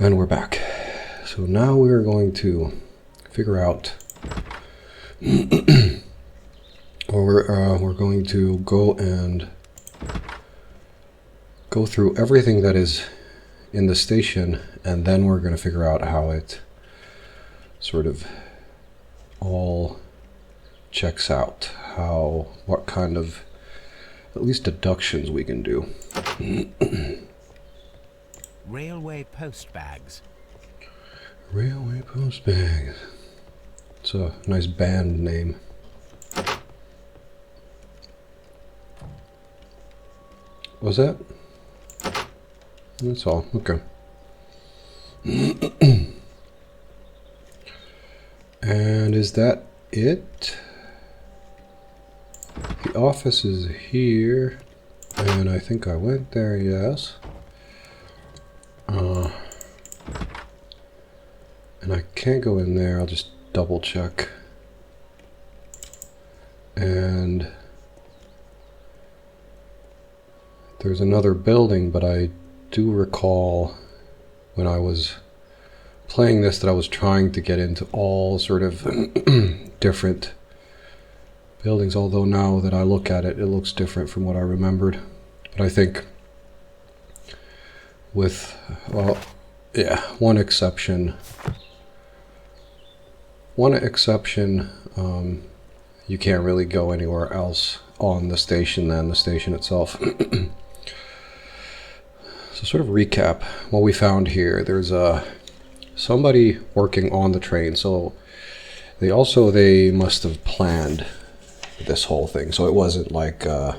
And we're back. So now we're going to figure out, or we're going to go through everything that is in the station, and then we're going to figure out how it sort of all checks out, what kind of at least deductions we can do. Railway post bags. Railway post bags. It's a nice band name. Was that? That's all. Okay. And is that it? The office is here, and I think I went there, yes. And I can't go in there, I'll just double check. And there's another building, but I do recall when I was playing this that I was trying to get into all sort of different buildings, although now that I look at it, it looks different from what I remembered. But I think with, well, yeah, one exception, you can't really go anywhere else on the station than the station itself. So sort of recap what we found here. There's somebody working on the train, so they must have planned this whole thing. So it wasn't like a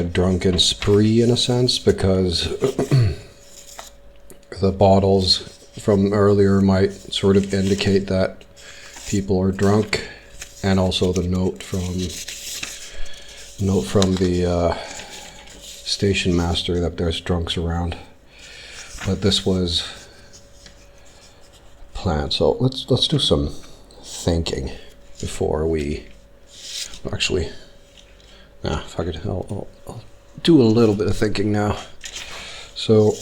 drunken spree in a sense, because the bottles from earlier might sort of indicate that people are drunk, and also the note from the station master that there's drunks around. But this was planned. So let's do some thinking before we actually. Fuck it. I'll do a little bit of thinking now. So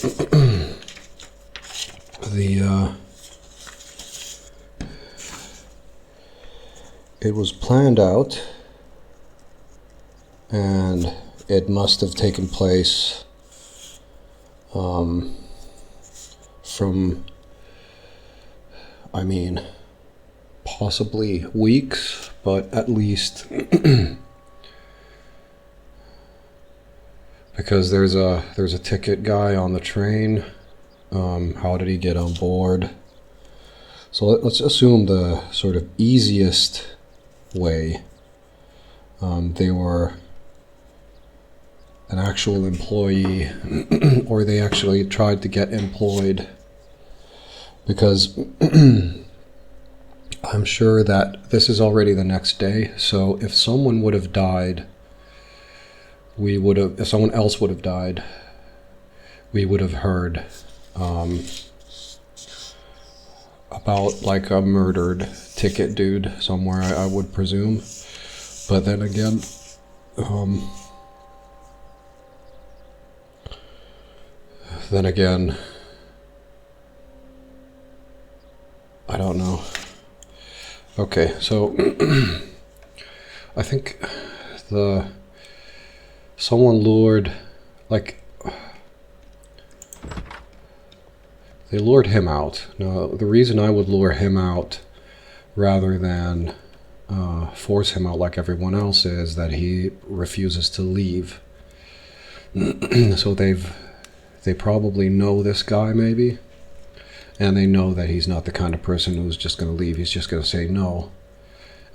it was planned out, and it must have taken place from, I mean, possibly weeks, but at least because there's a ticket guy on the train. How did he get on board? So let's assume the sort of easiest way. They were an actual employee, or they actually tried to get employed, because I'm sure that this is already the next day. So if someone would have died, if someone else would have died, we would have heard about like a murdered ticket dude somewhere, I would presume. But then again, I don't know. Okay, so I think someone lured, like, they lured him out. Now, the reason I would lure him out rather than force him out like everyone else is that he refuses to leave. So they probably know this guy, maybe, and they know that he's not the kind of person who's just going to leave. He's just going to say no,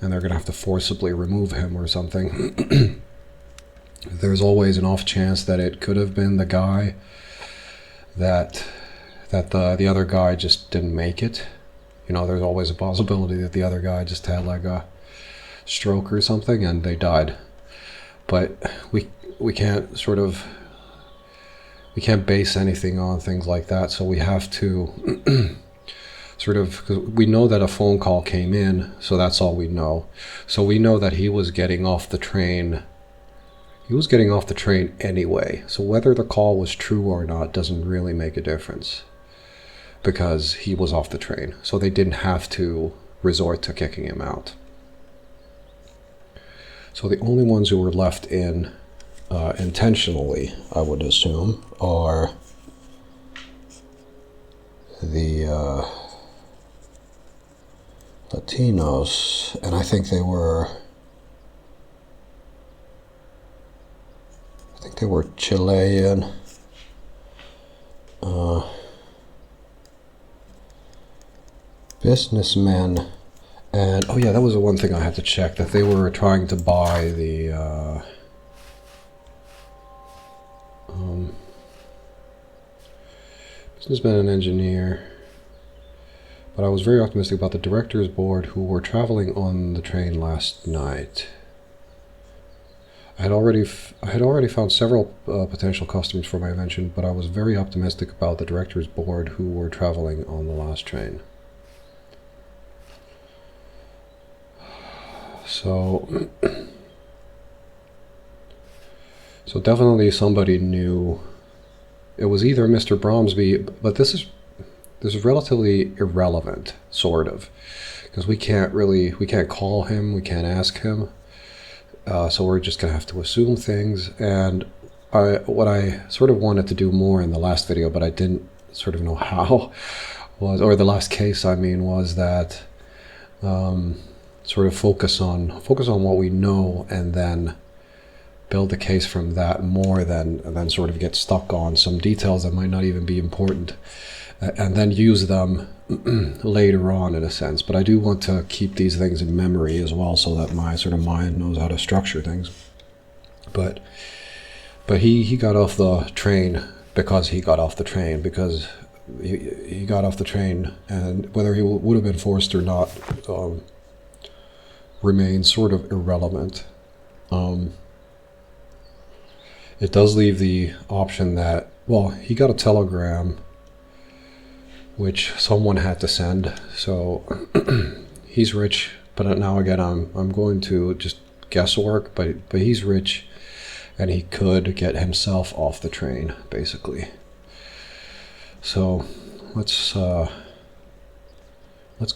and they're going to have to forcibly remove him or something. There's always an off chance that it could have been the guy that the other guy just didn't make it. You know, there's always a possibility that the other guy just had like a stroke or something and they died. But we can't base anything on things like that, so we have to sort of, cause we know that a phone call came in, so that's all we know. So we know that he was getting off the train He was getting off the train anyway, so whether the call was true or not doesn't really make a difference, because he was off the train, so they didn't have to resort to kicking him out. So the only ones who were left in intentionally, I would assume, are the Latinos, and I think they were Chilean, businessmen, and oh yeah, that was the one thing I had to check, that they were trying to buy the businessman and engineer. But I was very optimistic about the director's board who were traveling on the train last night. I had already found several potential customers for my invention, but I was very optimistic about the director's board who were traveling on the last train. So definitely somebody knew. It was either Mr. Bromsby, but this is relatively irrelevant, sort of, because we can't call him, we can't ask him, so we're just gonna have to assume things. And what I sort of wanted to do more in the last video, but I didn't sort of know how, or the last case I mean, was that sort of focus on what we know and then build a case from that more than sort of get stuck on some details that might not even be important, and then use them later on, in a sense. But I do want to keep these things in memory as well, so that my sort of mind knows how to structure things. But he got off the train because he got off the train, because he got off the train, and whether he would have been forced or not remains sort of irrelevant. It does leave the option that, well, he got a telegram which someone had to send, so he's rich. But now again, I'm going to just guesswork, but he's rich, and he could get himself off the train, basically. So let's go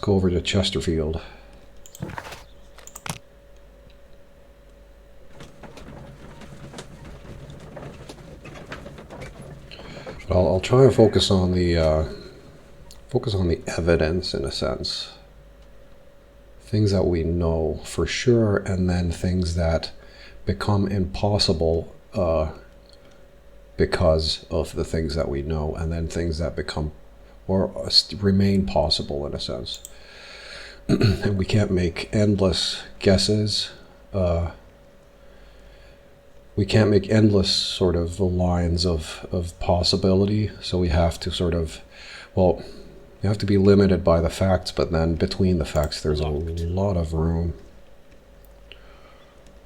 over to Chesterfield. But I'll try and focus on the evidence, in a sense. Things that we know for sure, and then things that become impossible because of the things that we know, and then things that become or remain possible, in a sense. And we can't make endless guesses. We can't make endless sort of lines of possibility, so we have to sort of, well, you have to be limited by the facts, but then between the facts there's a lot of room.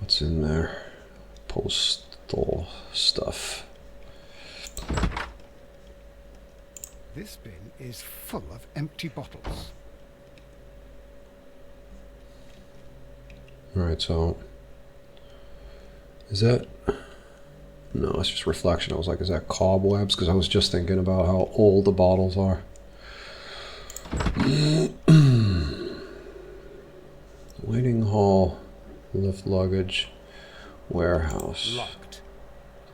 What's in there? Postal stuff. This bin is full of empty bottles. Alright, so is that, no, it's just reflection. I was like, is that cobwebs? Because I was just thinking about how old the bottles are. Waiting hall, lift luggage, warehouse. Locked.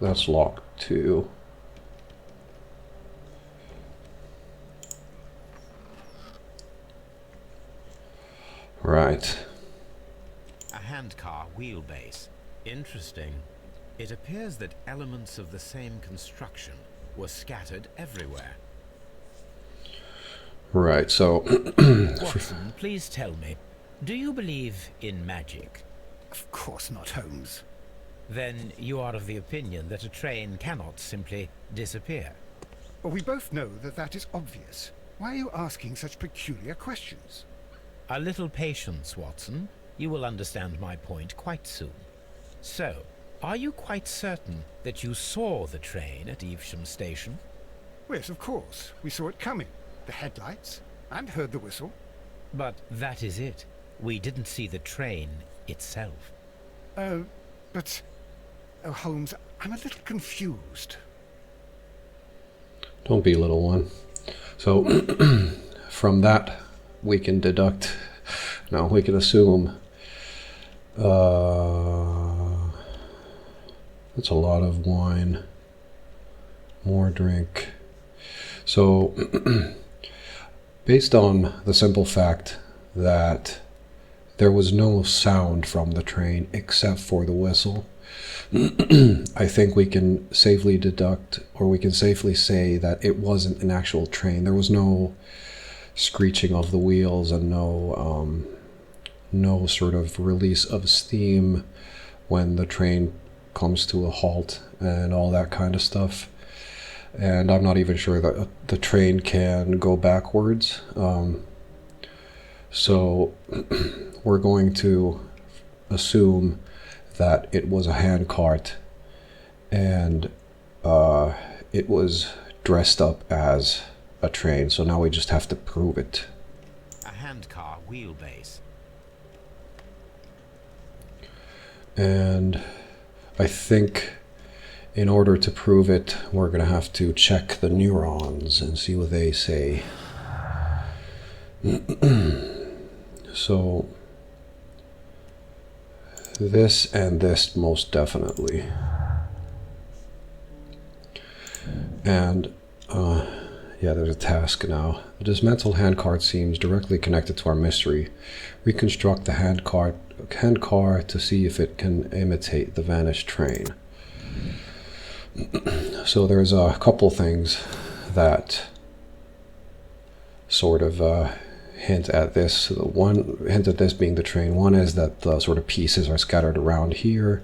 That's locked too. Right. A handcar wheelbase. Interesting. It appears that elements of the same construction were scattered everywhere. Right, so Watson, please tell me, do you believe in magic? Of course not, Holmes. Then you are of the opinion that a train cannot simply disappear. Well, we both know that that is obvious. Why are you asking such peculiar questions? A little patience, Watson. You will understand my point quite soon. So, are you quite certain that you saw the train at Evesham Station? Yes, of course. We saw it coming. The headlights, and heard the whistle. But that is it. We didn't see the train itself. But Oh, Holmes, I'm a little confused. Don't be, little one. So, from that, we can deduct. No, we can assume. That's a lot of wine. More drink. So, based on the simple fact that there was no sound from the train except for the whistle, I think we can safely deduct, or we can safely say that it wasn't an actual train. There was no screeching of the wheels and no sort of release of steam when the train comes to a halt and all that kind of stuff. And I'm not even sure that the train can go backwards. So we're going to assume that it was a handcart and it was dressed up as a train. So now we just have to prove it. A handcar wheelbase. And I think in order to prove it, we're going to have to check the neurons and see what they say. So, this and this most definitely. And, yeah, there's a task now. The dismantled handcart seems directly connected to our mystery. Reconstruct the handcar to see if it can imitate the vanished train. So there's a couple things that sort of hint at this. One hint at this being the train. One is that the sort of pieces are scattered around here.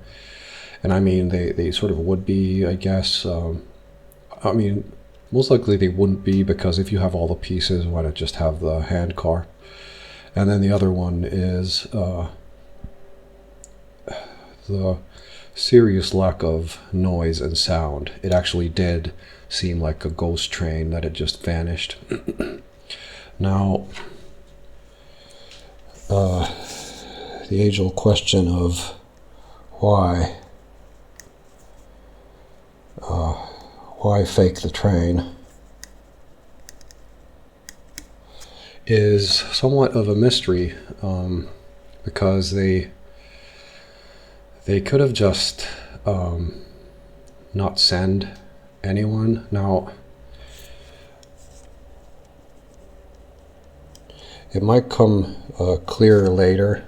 And I mean, they sort of would be, I guess. I mean, most likely they wouldn't be, because if you have all the pieces, why not just have the handcar? And then the other one is the serious lack of noise and sound. It actually did seem like a ghost train that had just vanished. Now, the age-old question of why fake the train is somewhat of a mystery, because they could have just not send anyone. Now, it might come clearer later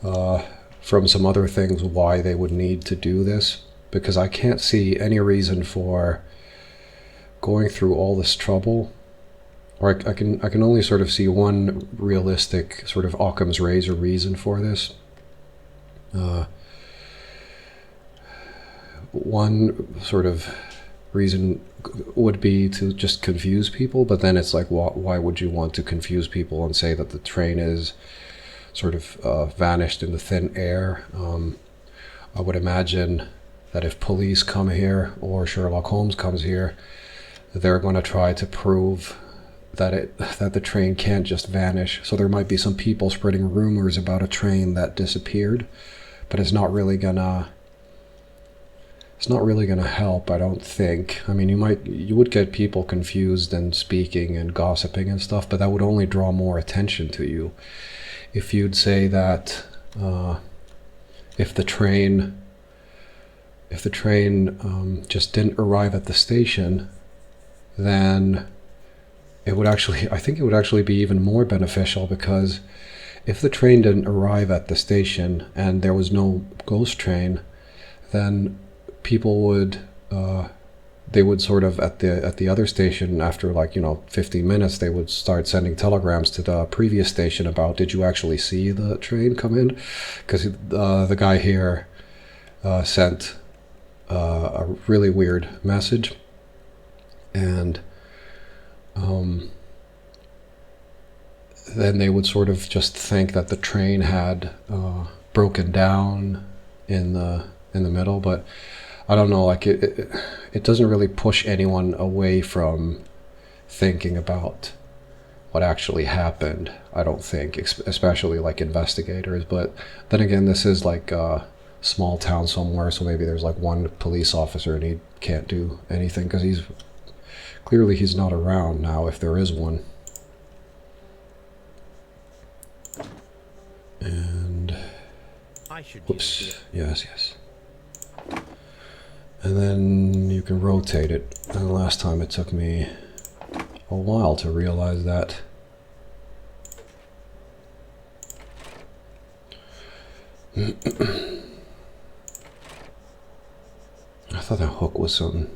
from some other things why they would need to do this, because I can't see any reason for going through all this trouble. Or I can only sort of see one realistic sort of Occam's razor reason for this. One sort of reason would be to just confuse people, but then it's like, why would you want to confuse people and say that the train is sort of vanished in the thin air? I would imagine that if police come here or Sherlock Holmes comes here, they're going to try to prove that the train can't just vanish. So there might be some people spreading rumors about a train that disappeared, but it's not really gonna help, I don't think. I mean, you would get people confused and speaking and gossiping and stuff, but that would only draw more attention to you. If you'd say that if the train just didn't arrive at the station, then I think it would actually be even more beneficial, because if the train didn't arrive at the station and there was no ghost train, then people would they would sort of at the other station, after 15 minutes, they would start sending telegrams to the previous station about, did you actually see the train come in? Because the guy here sent a really weird message, and then they would sort of just think that the train had broken down in the middle. But I don't know, like it doesn't really push anyone away from thinking about what actually happened, I don't think, especially like investigators. But then again, this is like small town somewhere, so maybe there's like one police officer and he can't do anything because he's not around now, if there is one. And I should whoops, yes. And then you can rotate it. And the last time it took me a while to realize that. I thought that hook was something.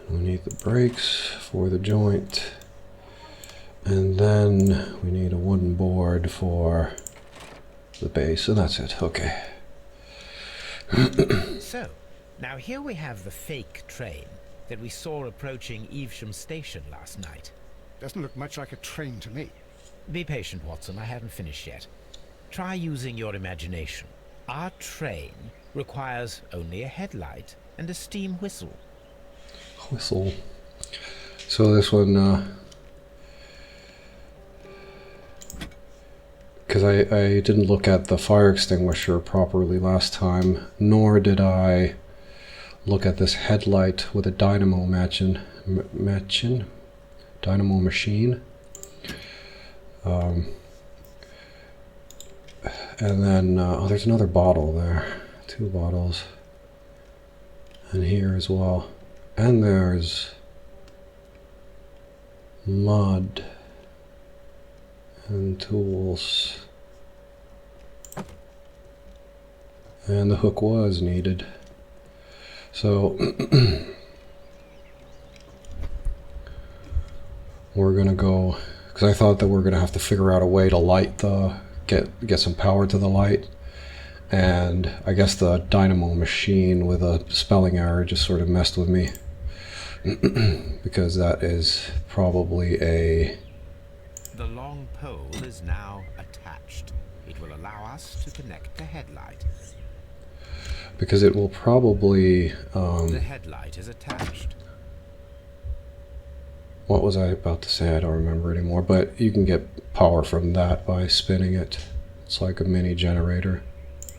And we need the brakes for the joint. And then we need a wooden board for the base, and that's it. Okay. So, now here we have the fake train that we saw approaching Evesham Station last night. Doesn't look much like a train to me. Be patient, Watson. I haven't finished yet. Try using your imagination. Our train requires only a headlight and a steam whistle. Whistle. So this one, because I didn't look at the fire extinguisher properly last time, nor did I look at this headlight with a dynamo dynamo machine. And then, oh, there's another bottle there. 2 bottles. And here as well. And there's mud and tools. And the hook was needed. So we're gonna go, because I thought that we're gonna have to figure out a way to light the get some power to the light, and I guess the dynamo machine with a spelling error just sort of messed with me. Because that is probably a... The long pole is now attached. It will allow us to connect the headlight. Because it will probably... The headlight is attached. What was I about to say? I don't remember anymore. But you can get power from that by spinning it. It's like a mini generator.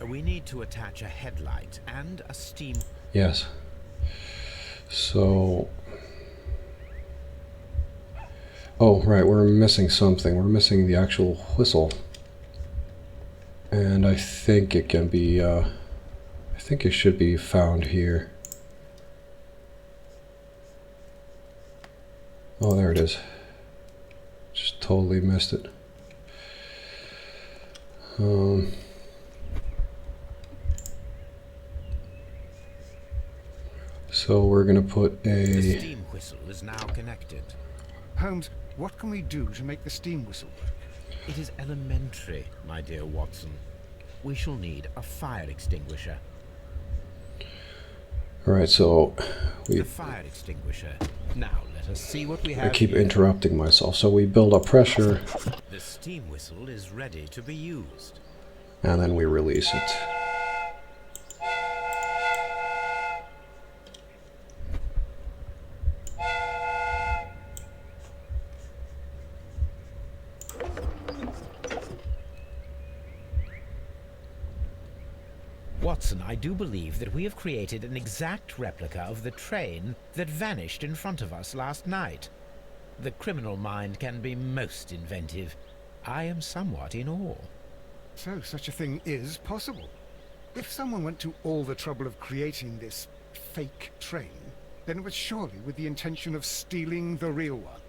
We need to attach a headlight and a steam... Yes. So... Oh, right, we're missing something. We're missing the actual whistle. And I think it can be... I think it should be found here. Oh, there it is. Just totally missed it. So we're gonna put The a... steam whistle is now connected. Holmes, what can we do to make the steam whistle work? It is elementary, my dear Watson. We shall need a fire extinguisher. Alright, so The fire extinguisher. Now let us see what we have I keep here. interrupting myself. So we build up pressure, The steam whistle is ready to be used. and then we release it. Watson, I do believe that we have created an exact replica of the train that vanished in front of us last night. The criminal mind can be most inventive. I am somewhat in awe. So such a thing is possible. If someone went to all the trouble of creating this fake train, then it was surely with the intention of stealing the real one.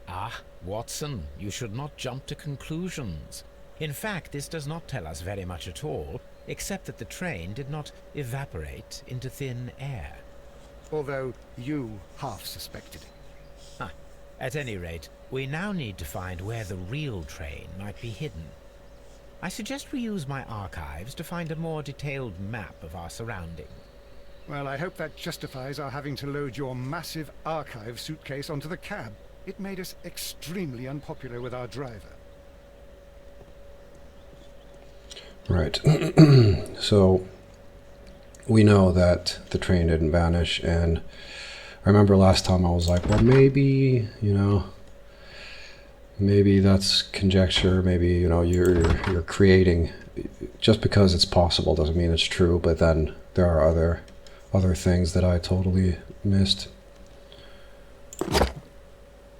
Ah, Watson, you should not jump to conclusions. In fact, this does not tell us very much at all, except that the train did not evaporate into thin air. Although you half suspected it. Ah, at any rate, we now need to find where the real train might be hidden. I suggest we use my archives to find a more detailed map of our surroundings. Well, I hope that justifies our having to load your massive archive suitcase onto the cab. It made us extremely unpopular with our driver. Right. So we know that the train didn't vanish, and I remember last time I was like, well, maybe, you know, maybe that's conjecture. Maybe you're creating. Just because it's possible doesn't mean it's true. But then there are other things that I totally missed.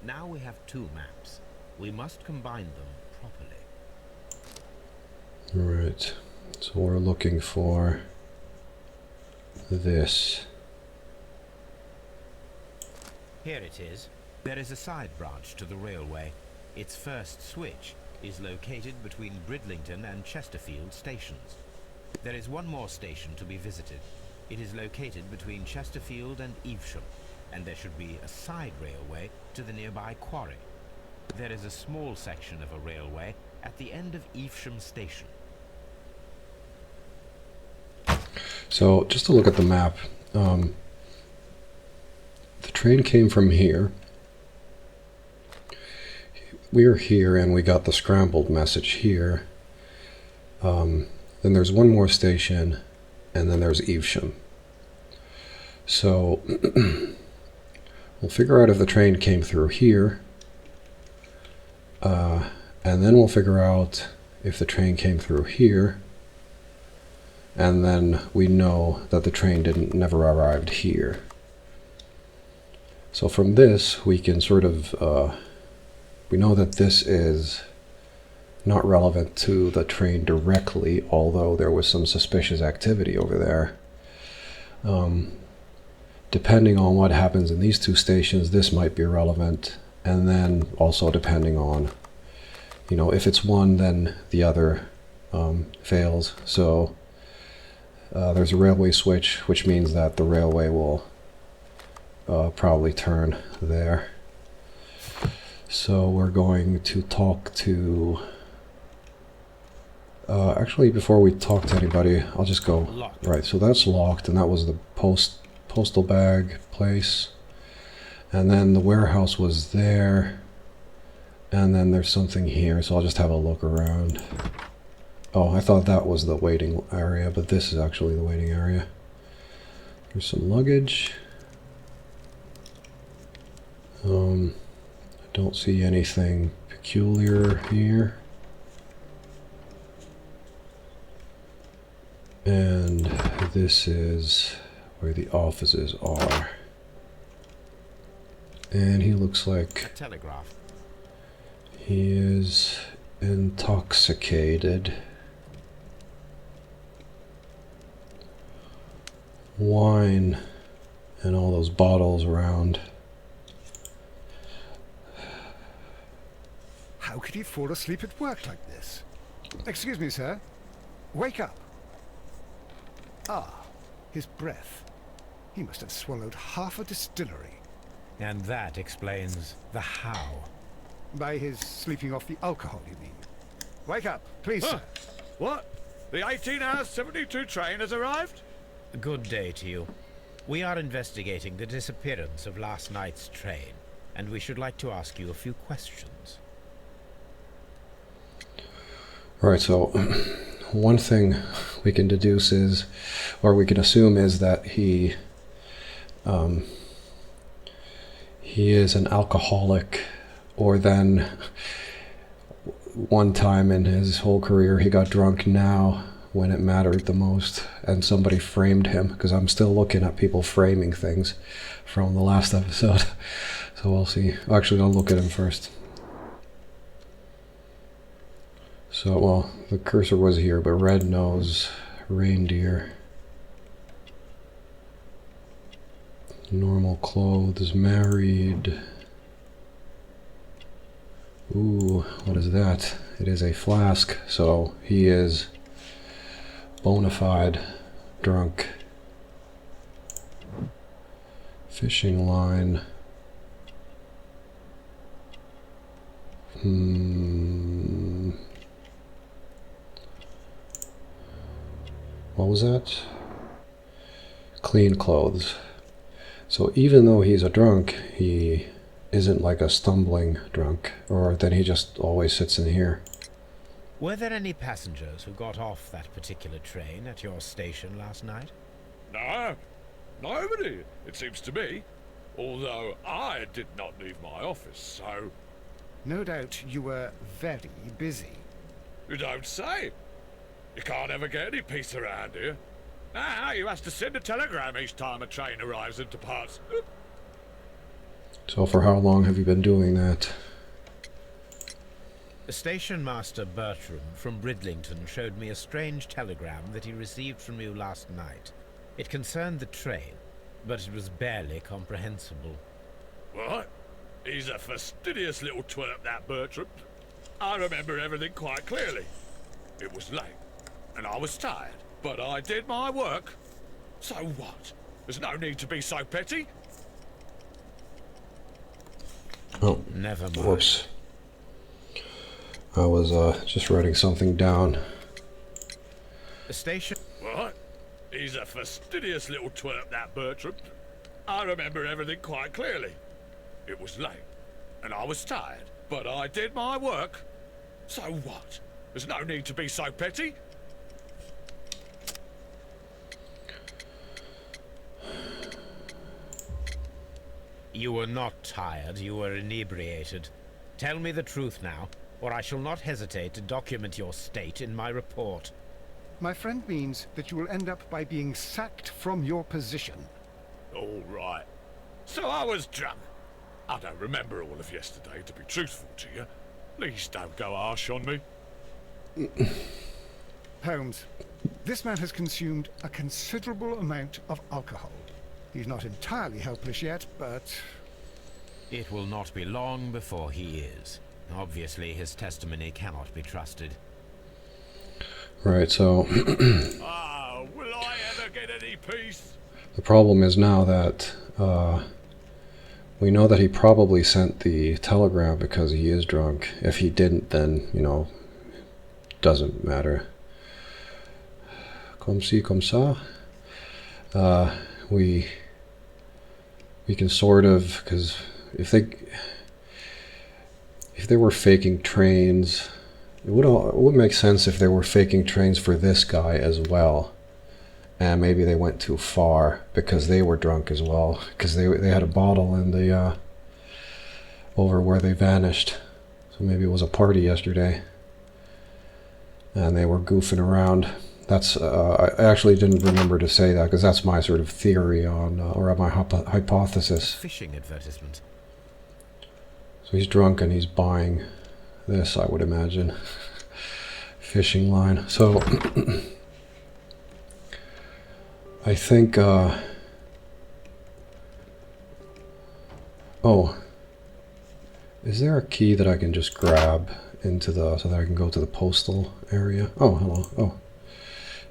Now we have two maps. We must combine them properly. Right. So we're looking for this. Here it is. There is a side branch to the railway. Its first switch is located between Bridlington and Chesterfield stations. There is one more station to be visited. It is located between Chesterfield and Evesham, and there should be a side railway to the nearby quarry. There is a small section of a railway at the end of Evesham station. So just to look at the map, the train came from here. We are here and we got the scrambled message here. Then there's one more station and then there's Evesham. So we'll figure out if the train came through here, and then we'll figure out if the train came through here, and then we know that the train never arrived here. So from this we can sort of we know that this is not relevant to the train directly, although there was some suspicious activity over there. Depending on what happens in these two stations, this might be relevant, and then also depending on, if it's one, then the other fails. So there's a railway switch, which means that the railway will probably turn there. So we're going to talk to... actually, before we talk to anybody, I'll just go... Locked. Right, so that's locked, and that was the postal bag place. And then the warehouse was there. And then there's something here, so I'll just have a look around. Oh, I thought that was the waiting area, but this is actually the waiting area. There's some luggage. I don't see anything peculiar here. And this is where the offices are. And he looks like A telegraph. he is intoxicated. Wine and all those bottles around. How could he fall asleep at work like this? Excuse me, sir. Wake up. Ah, his breath. He must have swallowed half a distillery. And that explains the how. By his sleeping off the alcohol, you mean? Wake up, please, Huh. sir. What? The 18 hours 72 train has arrived? Good day to you. We are investigating the disappearance of last night's train, and we should like to ask you a few questions. Right, so one thing we can deduce is, or we can assume is that he is an alcoholic, or then one time in his whole career he got drunk now when it mattered the most, and somebody framed him, because I'm still looking at people framing things from the last episode. So we'll see. Actually, I'll look at him first. So, well, the cursor was here, but red nose, reindeer. Normal clothes, married. Ooh, what is that? It is a flask, so he is bona fide drunk. Fishing line. What was that? Clean clothes. So even though he's a drunk, he isn't like a stumbling drunk, or that he just always sits in here. Were there any passengers who got off that particular train at your station last night? No, nobody, it seems to me. Although I did not leave my office, so... No doubt you were very busy. You don't say. You can't ever get any peace around here. Now you have to send a telegram each time a train arrives and departs. So for how long have you been doing that? Station Master Bertram from Bridlington showed me a strange telegram that he received from you last night. It concerned the train, but it was barely comprehensible. What? He's a fastidious little twerp, that Bertram. I remember everything quite clearly. It was late, and I was tired, but I did my work. So what? There's no need to be so petty. Oh, Never mind. whoops. I was just writing something down. Station... What? He's a fastidious little twerp, that Bertram. I remember everything quite clearly. It was late, and I was tired, but I did my work. So what? There's no need to be so petty. You were not tired, you were inebriated. Tell me the truth now, or I shall not hesitate to document your state in my report. My friend means that you will end up by being sacked from your position. All right. So I was drunk. I don't remember all of yesterday, to be truthful to you. Please don't go harsh on me. Holmes, this man has consumed a considerable amount of alcohol. He's not entirely helpless yet, but... It will not be long before he is. Obviously, his testimony cannot be trusted. Right, so Ah, will I ever get any peace? the problem is now that we know that he probably sent the telegram because he is drunk. If he didn't, then, you know, doesn't matter. Comme ci, comme ça. We can sort of, because if they were faking trains, it would make sense if they were faking trains for this guy as well. And maybe they went too far because they were drunk as well, because they had a bottle in the over where they vanished. So maybe it was a party yesterday and they were goofing around. That's I actually didn't remember to say that, because that's my sort of theory on or my hypothesis. Fishing advertisement. So he's drunk and he's buying this, I would imagine. Fishing line. So I think oh, is there a key that I can just grab into the, so that I can go to the postal area? Oh, hello. Oh,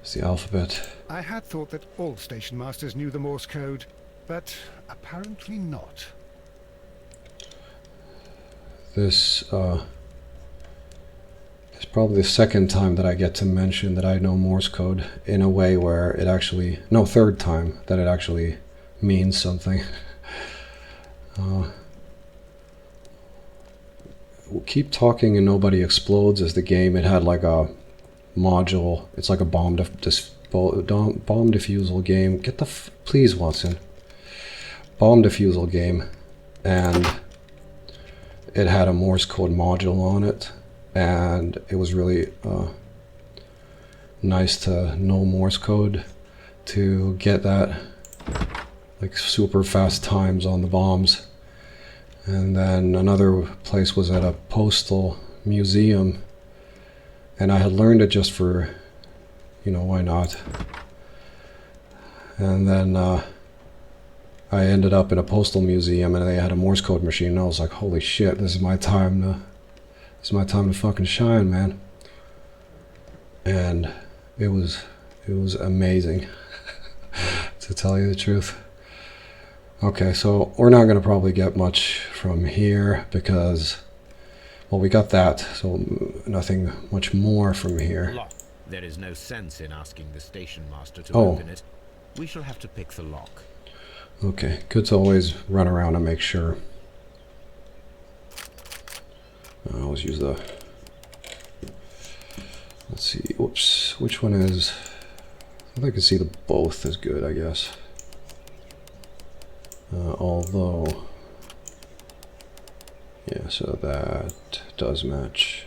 it's the alphabet. I had thought that all station masters knew the Morse code, but apparently not. This is probably the second time that I get to mention that I know Morse code in a way where it actually, no, third time that it actually means something. Keep Talking and Nobody Explodes is the game. It had like a module. It's like a bomb defusal game. Get the please, Watson. Bomb defusal game, and it had a Morse code module on it, and it was really nice to know Morse code to get that like super fast times on the bombs. And then another place was at a postal museum, and I had learned it just for, you know, why not? And then I ended up in a postal museum, and they had a Morse code machine, and I was like, holy shit, this is my time to fucking shine, man. And it was amazing, to tell you the truth. Okay, so we're not going to probably get much from here because, well, we got that, so nothing much more from here. Lock. There is no sense in asking the station master to Oh. open it. We shall have to pick the lock. Okay, good to always run around and make sure. I always use the, let's see, whoops, which one is, I think I can see the both is good, I guess. Although, Yeah, so that does match.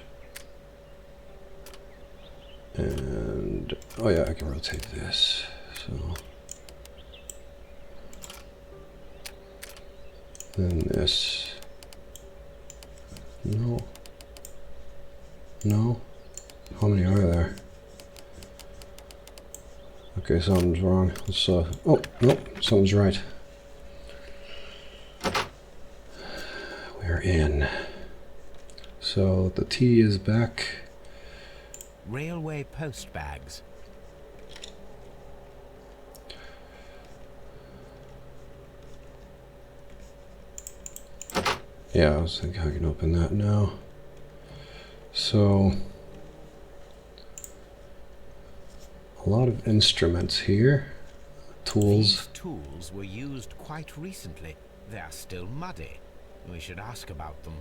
And, oh yeah, I can rotate this. So then this. No. No. How many are there? Okay, something's wrong. Let's, oh, nope, something's right. We're in. So the T is back. Railway post bags. Yeah, I was thinking I can open that now. So, a lot of instruments here. Tools. These tools were used quite recently. They are still muddy. We should ask about them.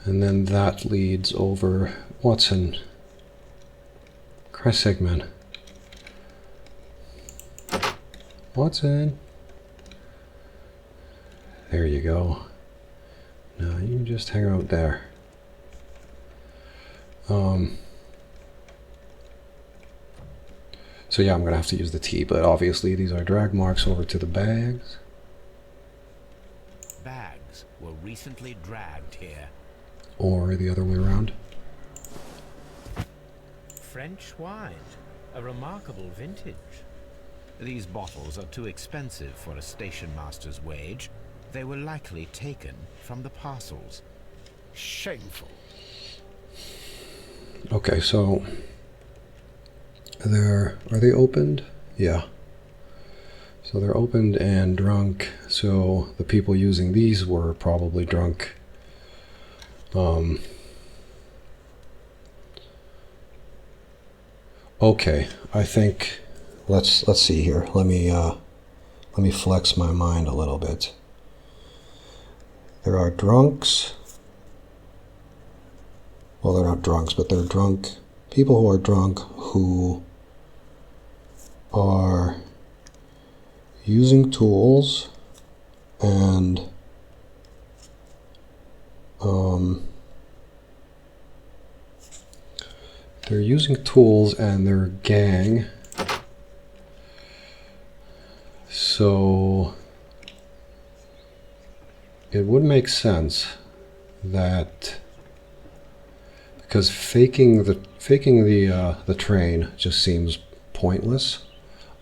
And then that leads over Watson. Cressigman. Watson. There you go. Now you can just hang out there. So yeah, I'm going to have to use the T, but obviously these are drag marks over to the bags. Bags were recently dragged here. Or the other way around. French wine, a remarkable vintage. These bottles are too expensive for a station master's wage. They were likely taken from the parcels. Shameful. Okay, so are they opened? Yeah. So they're opened and drunk. So the people using these were probably drunk. Okay, I think let's see here. Let me flex my mind a little bit. There are drunks. Well, they're not drunks, but they're drunk. People who are drunk who are using tools and they're using tools and they're a gang. So it would make sense that because faking the train just seems pointless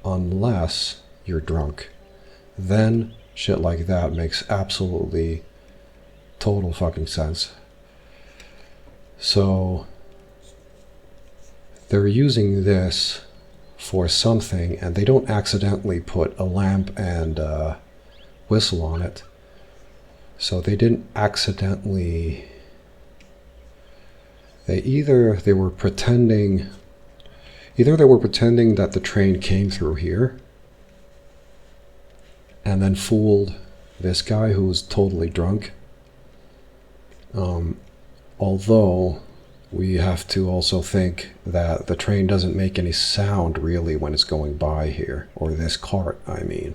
unless you're drunk. Then shit like that makes absolutely total fucking sense. So they're using this for something and they don't accidentally put a lamp and a whistle on it. So they didn't accidentally. Either they were pretending that the train came through here and then fooled this guy who was totally drunk. Although we have to also think that the train doesn't make any sound really when it's going by here, or this cart, I mean.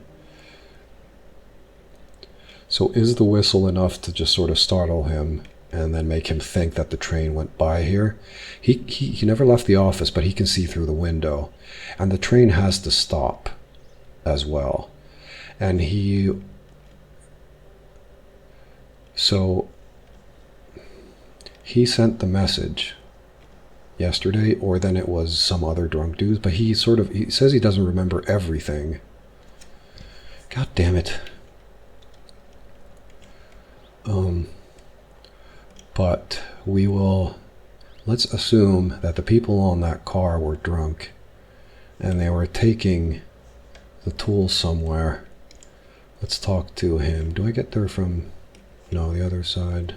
So is the whistle enough to just sort of startle him and then make him think that the train went by here? He never left the office, but he can see through the window. And the train has to stop as well. And so he sent the message yesterday, or then it was some other drunk dude, but he says he doesn't remember everything. God damn it. But let's assume that the people on that car were drunk and they were taking the tools somewhere. Let's talk to him. Do I get there from, no, the other side?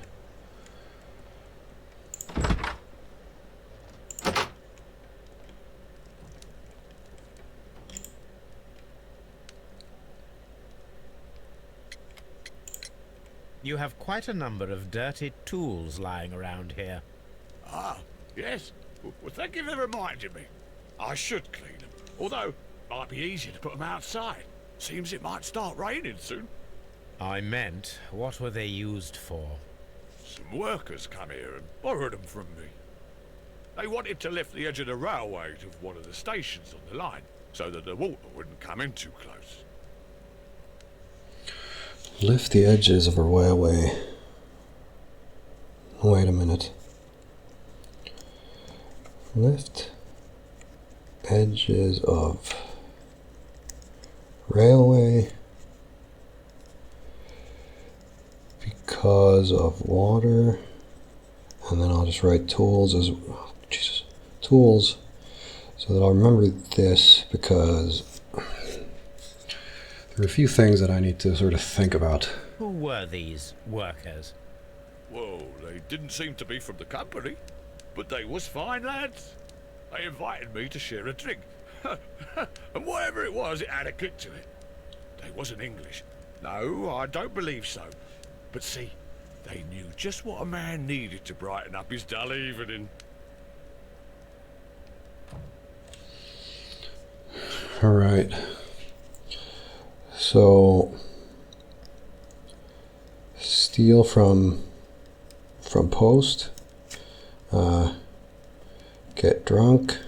You have quite a number of dirty tools lying around here. Ah, yes. Well, thank you for reminding me. I should clean them. Although, it might be easier to put them outside. Seems it might start raining soon. I meant, what were they used for? Some workers come here and borrowed them from me. They wanted to lift the edge of the railway to one of the stations on the line, so that the water wouldn't come in too close. Lift the edges of a railway. Wait a minute. Lift edges of railway because of water, and then I'll just write tools as tools, so that I'll remember this, because there are a few things that I need to sort of think about. Who were these workers? Well, they didn't seem to be from the company, but they was fine lads. They invited me to share a drink. And whatever it was, it had a kick to it. They wasn't English. No, I don't believe so. But see, they knew just what a man needed to brighten up his dull evening. All right. So, steal from post. Get drunk.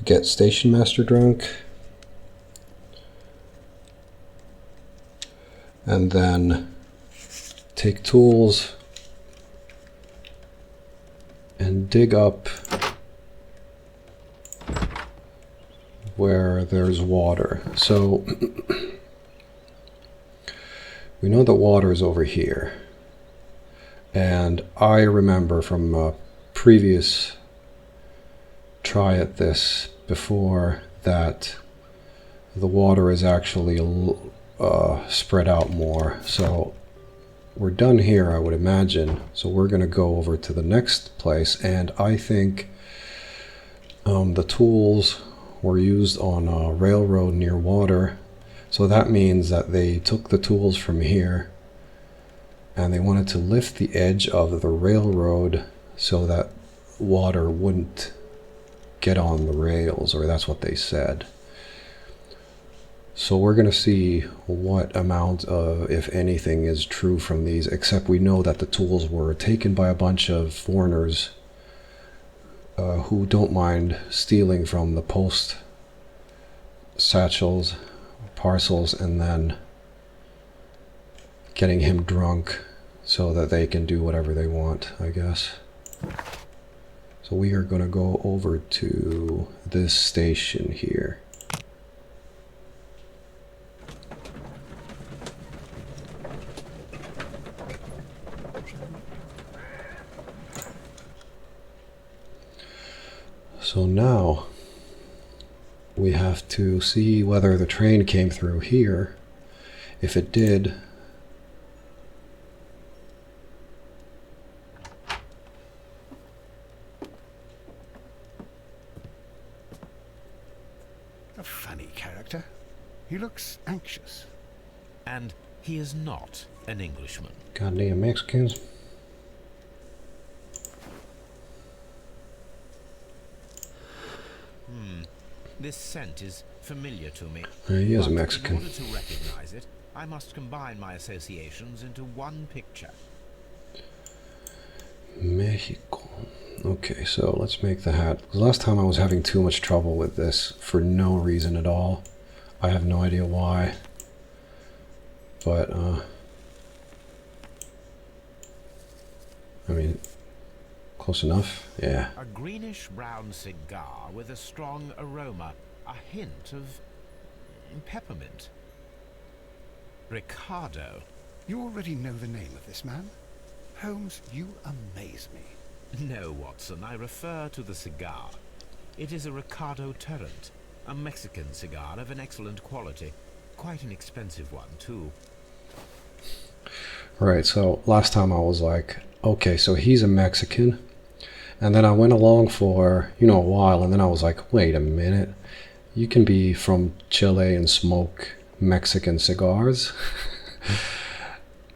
Get station master drunk. And then take tools and dig up where there's water. So we know that water is over here. And I remember from a previous try at this before that the water is actually spread out more. So we're done here, I would imagine. So we're going to go over to the next place, and I think the tools were used on a railroad near water. So that means that they took the tools from here and they wanted to lift the edge of the railroad so that water wouldn't get on the rails, or that's what they said. So we're going to see what amount of, if anything, is true from these, except we know that the tools were taken by a bunch of foreigners who don't mind stealing from the post satchels, parcels, and then getting him drunk so that they can do whatever they want, I guess. So we are going to go over to this station here. So now we have to see whether the train came through here. If it did, A funny character. He looks anxious. And he is not an Englishman. goddamn Mexicans. This scent is familiar to me. He is a But Mexican. in order to recognize it, I must combine my associations into one picture. Mexico. Okay, so let's make the hat. Last time I was having too much trouble with this for no reason at all. I have no idea why. But, I mean, close enough. Yeah. A greenish-brown cigar with a strong aroma, a hint of peppermint. Ricardo. You already know the name of this man? Holmes, you amaze me. No, Watson, I refer to the cigar. It is a Ricardo Tarrant, a Mexican cigar of an excellent quality. Quite an expensive one, too. Right, so last time I was like, okay, so he's a Mexican. And then I went along for, a while, and then I was like, wait a minute. You can be from Chile and smoke Mexican cigars.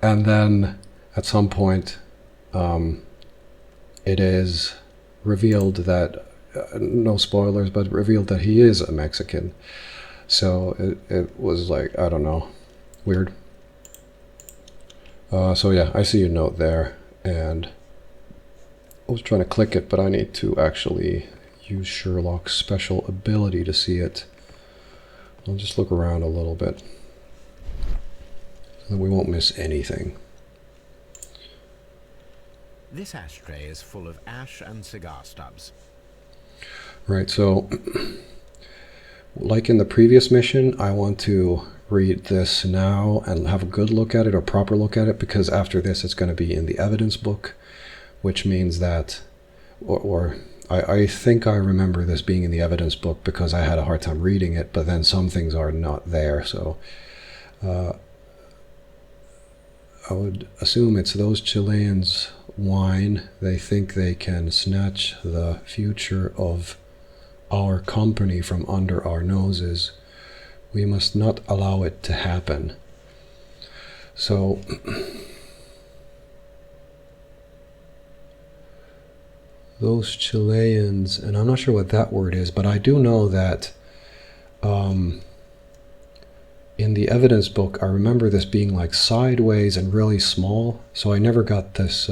And then at some point, it is revealed that, no spoilers, but revealed that he is a Mexican. So it was like, I don't know, weird. So yeah, I see your note there, and I was trying to click it, but I need to actually use Sherlock's special ability to see it. I'll just look around a little bit, so that we won't miss anything. This ashtray is full of ash and cigar stubs. Right, so like in the previous mission, I want to read this now and have a good look at it, or proper look at it, because after this it's going to be in the evidence book, which means that, I think I remember this being in the evidence book because I had a hard time reading it, but then some things are not there, so I would assume it's those Chileans whine. They think they can snatch the future of our company from under our noses. We must not allow it to happen. So those Chileans, and I'm not sure what that word is, but I do know that in the evidence book, I remember this being like sideways and really small, so I never got this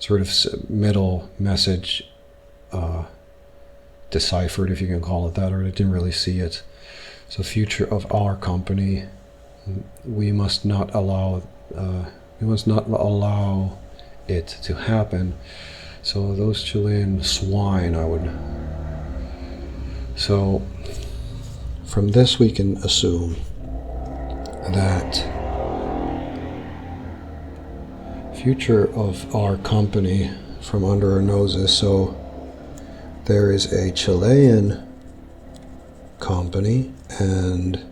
sort of middle message deciphered, if you can call it that, or I didn't really see it. So future of our company, we must not allow it to happen. So those Chilean swine, I would. So from this we can assume that future of our company from under our noses. So there is a Chilean company and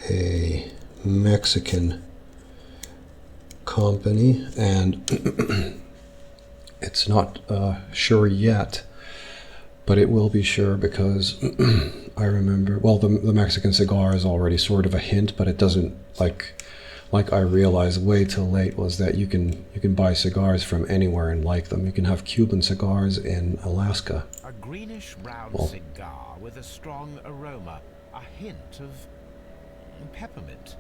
a Mexican company, and it's not sure yet, but it will be sure because I remember, well, the Mexican cigar is already sort of a hint, but it doesn't, like I realized way too late, was that you can buy cigars from anywhere and like them. You can have Cuban cigars in Alaska. A greenish-brown cigar with a strong aroma, a hint of peppermint.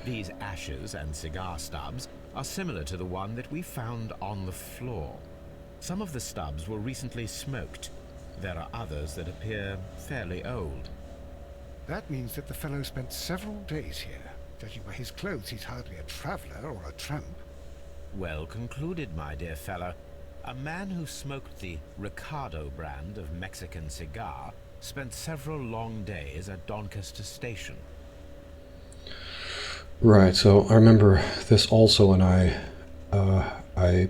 These ashes and cigar stubs are similar to the one that we found on the floor. Some of the stubs were recently smoked. There are others that appear fairly old. That means that the fellow spent several days here. Judging by his clothes, he's hardly a traveler or a tramp. Well concluded, my dear fellow. A man who smoked the Ricardo brand of Mexican cigar spent several long days at Doncaster Station. Right, so I remember this also, and I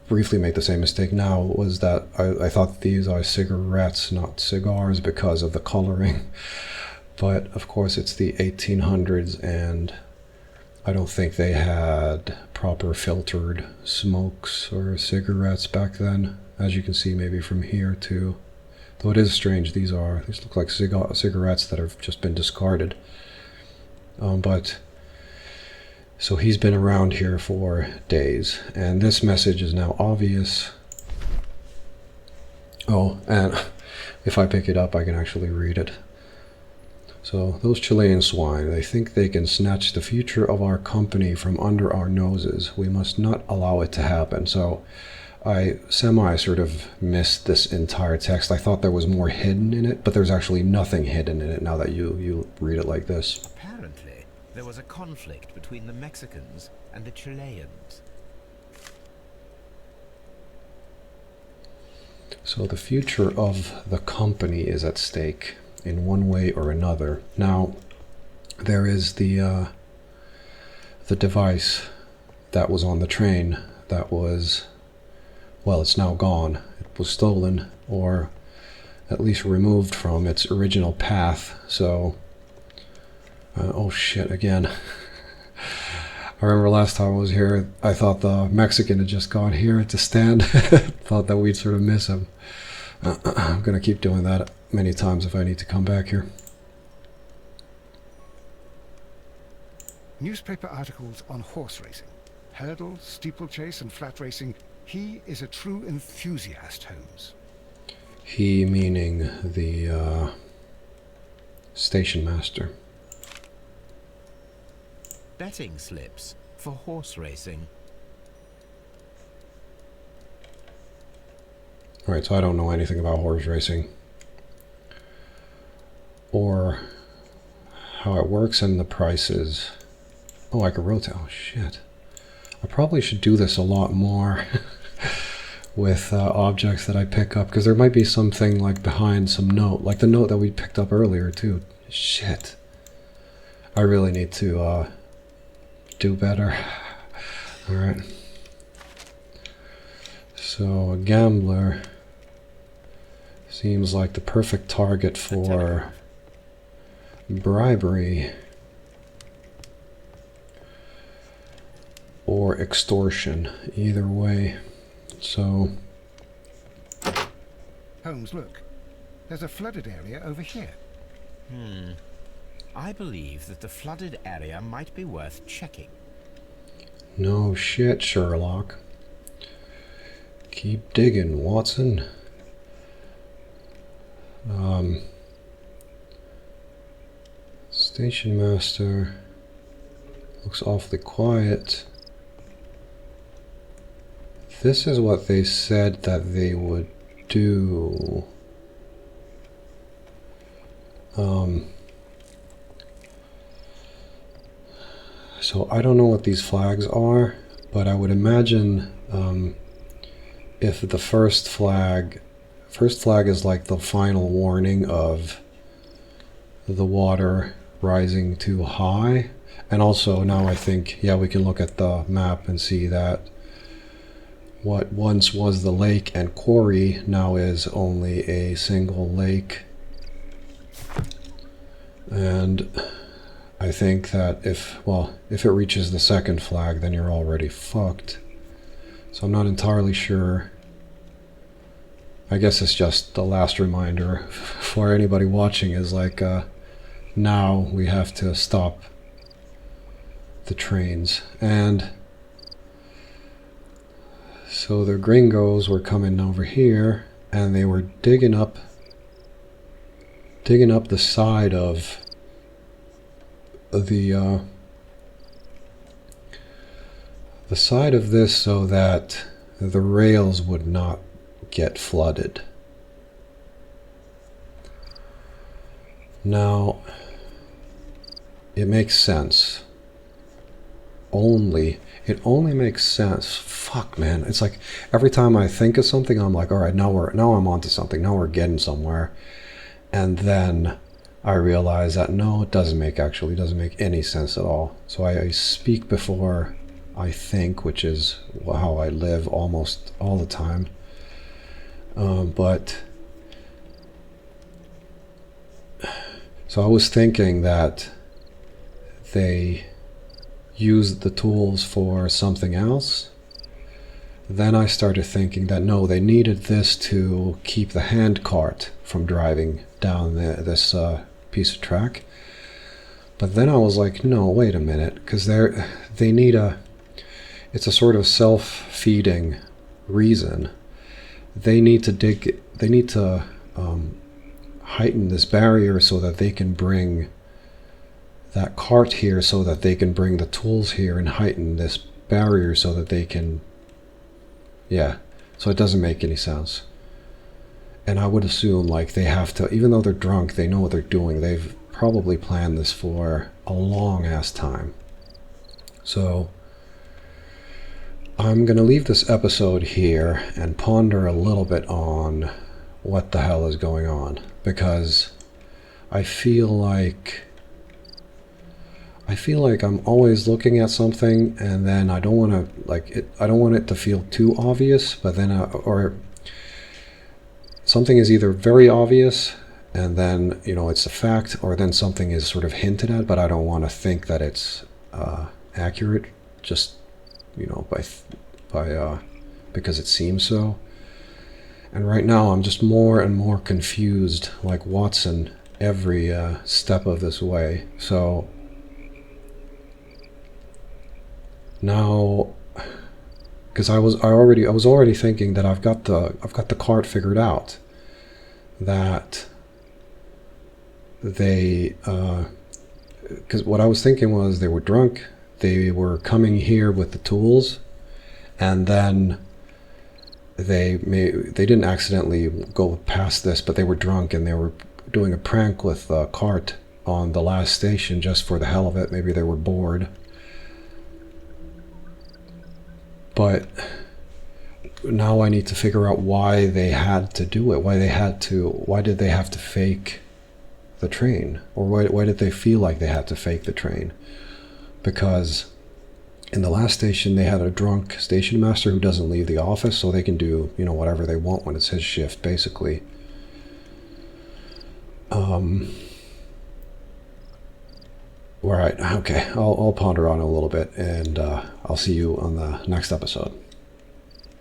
briefly made the same mistake now, was that I thought these are cigarettes, not cigars, because of the coloring. But of course it's the 1800s, and I don't think they had proper filtered smokes or cigarettes back then, as you can see maybe from here too. Though it is strange, these look like cigarettes that have just been discarded. But so he's been around here for days, and this message is now obvious. Oh, and if I pick it up, I can actually read it. So, those Chilean swine, they think they can snatch the future of our company from under our noses. We must not allow it to happen. So, I sort of missed this entire text. I thought there was more hidden in it, but there's actually nothing hidden in it now that you read it like this. Apparently, there was a conflict between the Mexicans and the Chileans. So the future of the company is at stake in one way or another. Now, there is the device that was on the train that was, well, it's now gone. It was stolen, or at least removed from its original path. So, oh shit, again. I remember last time I was here, I thought the Mexican had just gone here to stand. Thought that we'd sort of miss him. I'm going to keep doing that many times if I need to come back here. Newspaper articles on horse racing. Hurdle, steeplechase, and flat racing. He is a true enthusiast, Holmes. He meaning the station master. Betting slips for horse racing. Alright, so I don't know anything about horse racing. Or how it works and the prices. Oh, I could rotate. Oh, shit. I probably should do this a lot more with objects that I pick up, because there might be something like behind some note, like the note that we picked up earlier, too. Shit. I really need to do better. Alright. So, a gambler seems like the perfect target for bribery or extortion, either way. So, Holmes, look. There's a flooded area over here. I believe that the flooded area might be worth checking. no shit, Sherlock. Keep digging, Watson. Station master looks awfully quiet. This is what they said that they would do. So I don't know what these flags are, but I would imagine if the first flag is like the final warning of the water rising too high. And also now I think, yeah, we can look at the map and see that what once was the lake and quarry now is only a single lake. And I think that if it reaches the second flag, then you're already fucked. So I'm not entirely sure. I guess it's just the last reminder for anybody watching is like, now we have to stop the trains. And so the gringos were coming over here, and they were digging up the side of the side of this so that the rails would not get flooded. Now, it makes sense. It only makes sense. Fuck, man. It's like every time I think of something, I'm like, all right, now I'm onto something. Now we're getting somewhere. And then I realize that no, it doesn't make any sense at all. So I speak before I think, which is how I live almost all the time. So I was thinking that they used the tools for something else. Then I started thinking that no, they needed this to keep the hand cart from driving down this piece of track. But then I was like, no, wait a minute, because they need it's a sort of self-feeding reason. They need to heighten this barrier so that they can bring that cart here, so that they can bring the tools here and heighten this barrier so that they can, yeah, so it doesn't make any sense. And I would assume like they have to, even though they're drunk, they know what they're doing. They've probably planned this for a long ass time. So I'm gonna leave this episode here and ponder a little bit on what the hell is going on, because I feel like I'm always looking at something, and then I don't want to I don't want it to feel too obvious, but then or something is either very obvious and then it's a fact, or then something is sort of hinted at, but I don't want to think that it's accurate just by because it seems so. And right now I'm just more and more confused, like Watson, every step of this way. So now, because I was already thinking that I've got the cart figured out, that they because what I was thinking was they were drunk, they were coming here with the tools, and then they didn't accidentally go past this, but they were drunk and they were doing a prank with a cart on the last station just for the hell of it. Maybe they were bored. But now I need to figure out why they had to do it. Why did they have to fake the train? Or why did they feel like they had to fake the train? Because in the last station they had a drunk station master who doesn't leave the office, so they can do, whatever they want when it's his shift, basically. Alright, okay. I'll ponder on it a little bit, and I'll see you on the next episode.